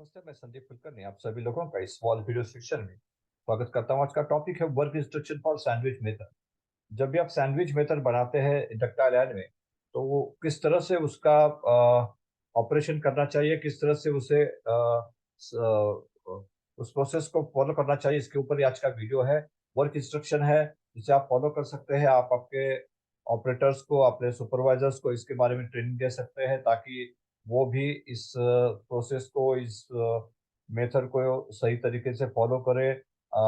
नमस्ते, मैं संदीप कुलकर्णी आप सभी लोगों का इस स्मॉल वीडियो सेक्शन में स्वागत करता हूँ। आज का टॉपिक है work instruction for sandwich method. जब भी आप सैंडविच मेथड बनाते हैं डक्टाइल आयन में, तो वो किस तरह से उसका ऑपरेशन करना चाहिए, किस तरह से उसे उस प्रोसेस को फॉलो करना चाहिए, इसके ऊपर ही आज का वीडियो है। वर्क इंस्ट्रक्शन है जिसे आप फॉलो कर सकते हैं। आप आपके ऑपरेटर्स को, अपने सुपरवाइजर्स को इसके बारे में ट्रेनिंग दे सकते हैं, ताकि वो भी इस प्रोसेस को, इस मेथड को सही तरीके से फॉलो करे,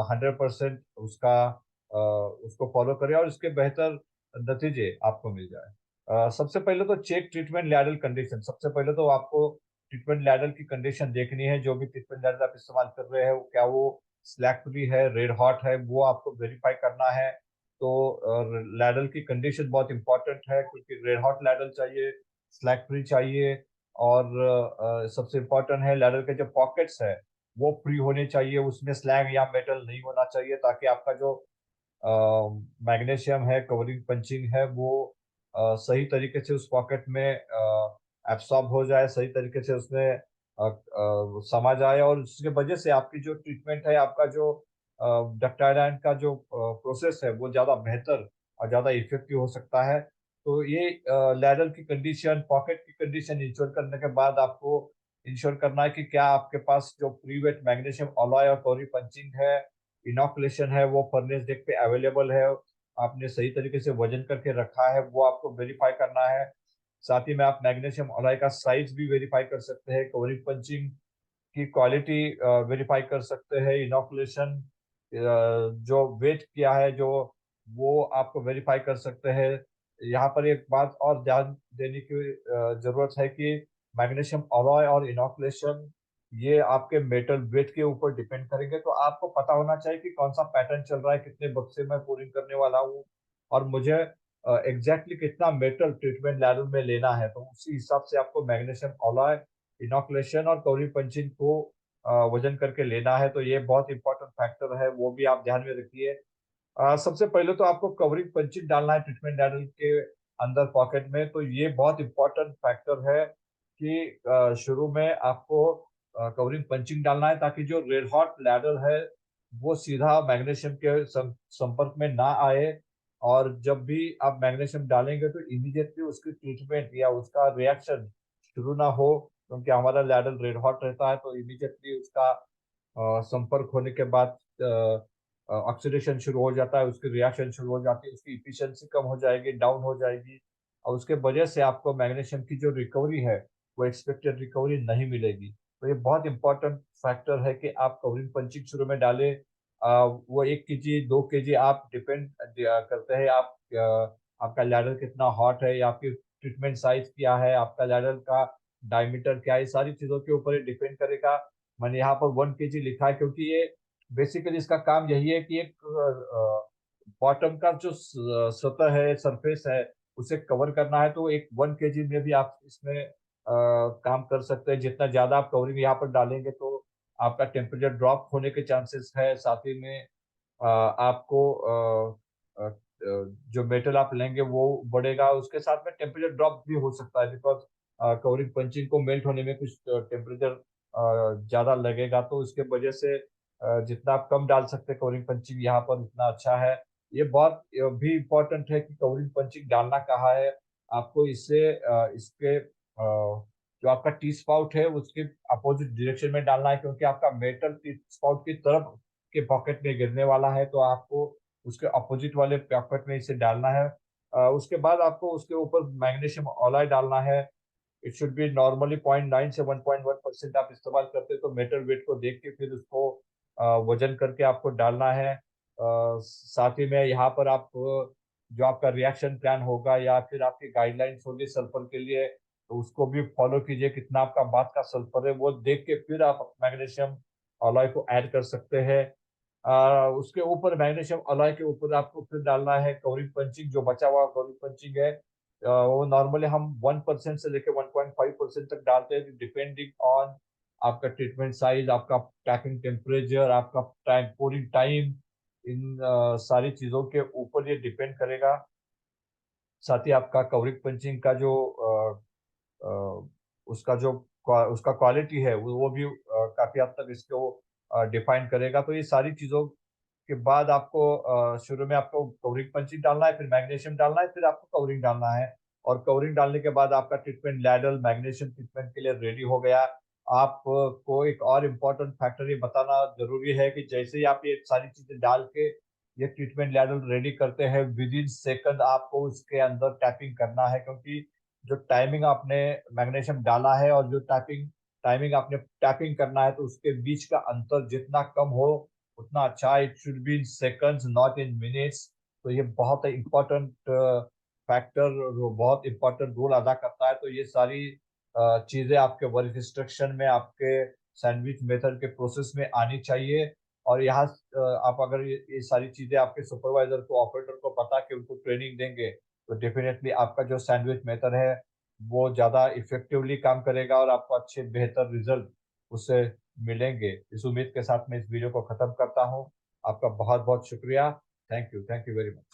100% उसको फॉलो करे और उसके बेहतर नतीजे आपको मिल जाए। सबसे पहले तो चेक ट्रीटमेंट लैडल कंडीशन। सबसे पहले तो आपको ट्रीटमेंट लैडल की कंडीशन देखनी है। जो भी ट्रीटमेंट लैडल आप इस्तेमाल कर रहे हैं, वो क्या वो स्लैक फ्री है, रेड हॉट है, वो आपको वेरीफाई करना है। तो लैडल की कंडीशन बहुत इंपॉर्टेंट है, क्योंकि रेड हॉट लैडल चाहिए, स्लैक फ्री चाहिए, और सबसे इम्पोर्टेंट है लैडल के जो पॉकेट्स है वो फ्री होने चाहिए, उसमें स्लैग या मेटल नहीं होना चाहिए, ताकि आपका जो मैग्नीशियम है, कवरिंग पंचिंग है, वो सही तरीके से उस पॉकेट में एब्सॉर्ब हो जाए, सही तरीके से उसमें समा जाए, और उसके वजह से आपकी जो ट्रीटमेंट है, आपका जो डक्टाइल आयन का जो प्रोसेस है, वो ज़्यादा बेहतर और ज़्यादा इफेक्टिव हो सकता है। तो ये लैडल की कंडीशन, पॉकेट की कंडीशन इंश्योर करने के बाद आपको इंश्योर करना है कि क्या आपके पास जो प्री वेट मैग्नीशियम अलॉय और कवरिंग पंचिंग है, इनोकुलेशन है, वो फर्नेस डेक पे अवेलेबल है, आपने सही तरीके से वजन करके रखा है, वो आपको वेरीफाई करना है। साथ ही में आप मैग्नीशियम अलॉय का साइज भी वेरीफाई कर सकते हैं, कवरिंग पंचिंग की क्वालिटी वेरीफाई कर सकते हैं, इनोकुलेशन जो वेट किया है, जो वो आपको वेरीफाई कर सकते हैं। यहाँ पर एक बात और ध्यान देने की जरूरत है कि मैग्नीशियम अलॉय और इनोकुलेशन ये आपके मेटल वेट के ऊपर डिपेंड करेंगे। तो आपको पता होना चाहिए कि कौन सा पैटर्न चल रहा है, कितने बक्से में पूरिंग करने वाला हूँ, और मुझे एग्जैक्टली कितना मेटल ट्रीटमेंट लैडल में लेना है। तो उसी हिसाब से आपको मैग्नीशियम अलॉय, इनोकुलेशन और कवरिंग पंचिंग को वजन करके लेना है। तो ये बहुत इंपॉर्टेंट फैक्टर है, वो भी आप ध्यान में रखिए। सबसे पहले तो आपको कवरिंग पंचिंग डालना है ट्रीटमेंट लैडल के अंदर पॉकेट में। तो ये बहुत इंपॉर्टेंट फैक्टर है कि शुरू में आपको कवरिंग पंचिंग डालना है, ताकि जो रेड हॉट लैडल है वो सीधा मैग्नीशियम के संपर्क में ना आए। और जब भी आप मैग्नीशियम डालेंगे तो इमीडिएटली उसकी ट्रीटमेंट या उसका रिएक्शन शुरू ना हो, क्योंकि हमारा लैडल रेड हॉट रहता है। तो इमीडिएटली उसका संपर्क होने के बाद ऑक्सीडेशन शुरू हो जाता है, उसकी रिएक्शन शुरू हो जाती है, उसकी इफिशियंसी कम हो जाएगी, डाउन हो जाएगी, और उसके वजह से आपको मैग्नीशियम की जो रिकवरी है, वो एक्सपेक्टेड रिकवरी नहीं मिलेगी। तो ये बहुत इंपॉर्टेंट फैक्टर है कि आप कवरिंग पंचिंग शुरू में डालें। वो 1 kg 2 kg आप डिपेंड करते हैं, आप आपका लैडल कितना हॉट है, या आपकी ट्रीटमेंट साइज क्या है, आपका लैडल का डायमीटर क्या है, ये सारी चीजों के ऊपर डिपेंड करेगा। मैंने यहाँ पर 1 kg लिखा है, क्योंकि ये बेसिकली इसका काम यही है कि एक बॉटम का जो सतह है, सरफेस है, उसे कवर करना है। तो एक 1 kg में भी आप इसमें काम कर सकते हैं। जितना ज्यादा आप कवरिंग यहाँ पर डालेंगे, तो आपका टेम्परेचर ड्रॉप होने के चांसेस है। साथ ही में आपको जो मेटल आप लेंगे वो बढ़ेगा, उसके साथ में टेम्परेचर ड्रॉप भी हो सकता है, बिकॉज कवरिंग पंचिंग को मेल्ट होने में कुछ टेम्परेचर ज्यादा लगेगा। तो उसके वजह से जितना आप कम डाल सकते हैं कवरिंग पंचिंग यहाँ पर, उतना अच्छा है। ये बहुत भी इम्पोर्टेंट है कि कवरिंग पंचिंग डालना कहाँ है आपको। इससे इसके जो आपका टी स्पाउट है उसके अपोजिट डायरेक्शन में डालना है, क्योंकि आपका मेटल टी स्पाउट की तरफ के पॉकेट में गिरने वाला है। तो आपको उसके अपोजिट वाले पॉकेट में इसे डालना है। उसके बाद आपको उसके ऊपर मैग्नीशियम ऑलाइड डालना है। इट शुड बी नॉर्मली 0.9 से 1.1% आप इस्तेमाल करते हैं, तो मेटल वेट को देख के फिर उसको वजन करके आपको डालना है। साथ ही में यहाँ पर आप जो आपका रिएक्शन प्लान होगा, या फिर आपकी गाइडलाइंस होगी सल्फर के लिए, तो उसको भी फॉलो कीजिए। कितना आपका बात का सल्फर है वो देख के फिर आप मैग्नीशियम अलॉय को ऐड कर सकते हैं। उसके ऊपर मैग्नीशियम अलॉय के ऊपर आपको फिर डालना है कवरिंग पंचिंग। जो बचा हुआ कवरिंग पंचिंग है, वो नॉर्मली हम 1% से लेकर 1.5% तक डालते हैं, डिपेंडिंग ऑन आपका ट्रीटमेंट साइज, आपका पैकिंग टेम्परेचर, आपका टाइम, पूलिंग टाइम, इन सारी चीजों के ऊपर ये डिपेंड करेगा। साथ ही आपका कवरिंग पंचिंग का जो उसका जो उसका क्वालिटी है वो भी काफी हद तक इसको डिफाइन करेगा। तो ये सारी चीजों के बाद आपको शुरू में आपको कवरिंग पंचिंग डालना है, फिर मैग्नीशियम डालना है, फिर आपको कवरिंग डालना है। और कवरिंग डालने के बाद आपका ट्रीटमेंट लैडल मैग्नीशियम ट्रीटमेंट के लिए रेडी हो गया। आपको एक और इम्पोर्टेंट फैक्टर ये बताना जरूरी है कि जैसे ही आप ये सारी चीजें डाल के ये ट्रीटमेंट लैडल रेडी करते हैं, विद इन सेकंड आपको उसके अंदर टैपिंग करना है, क्योंकि जो टाइमिंग आपने मैग्नीशियम डाला है और जो टाइमिंग आपने टैपिंग करना है, तो उसके बीच का अंतर जितना कम हो उतना अच्छा। It should be in seconds not in minutes. तो ये बहुत इंपॉर्टेंट फैक्टर, बहुत इंपॉर्टेंट रोल अदा करता है। तो ये सारी चीजें आपके वर्क इंस्ट्रक्शन में, आपके सैंडविच मेथड के प्रोसेस में आनी चाहिए। और यहाँ आप अगर ये सारी चीजें आपके सुपरवाइजर को, ऑपरेटर को बता के उनको ट्रेनिंग देंगे, तो डेफिनेटली आपका जो सैंडविच मेथड है वो ज्यादा इफेक्टिवली काम करेगा और आपको अच्छे बेहतर रिजल्ट उससे मिलेंगे। इस उम्मीद के साथ मैं इस वीडियो को खत्म करता हूँ। आपका बहुत बहुत शुक्रिया। Thank you very much.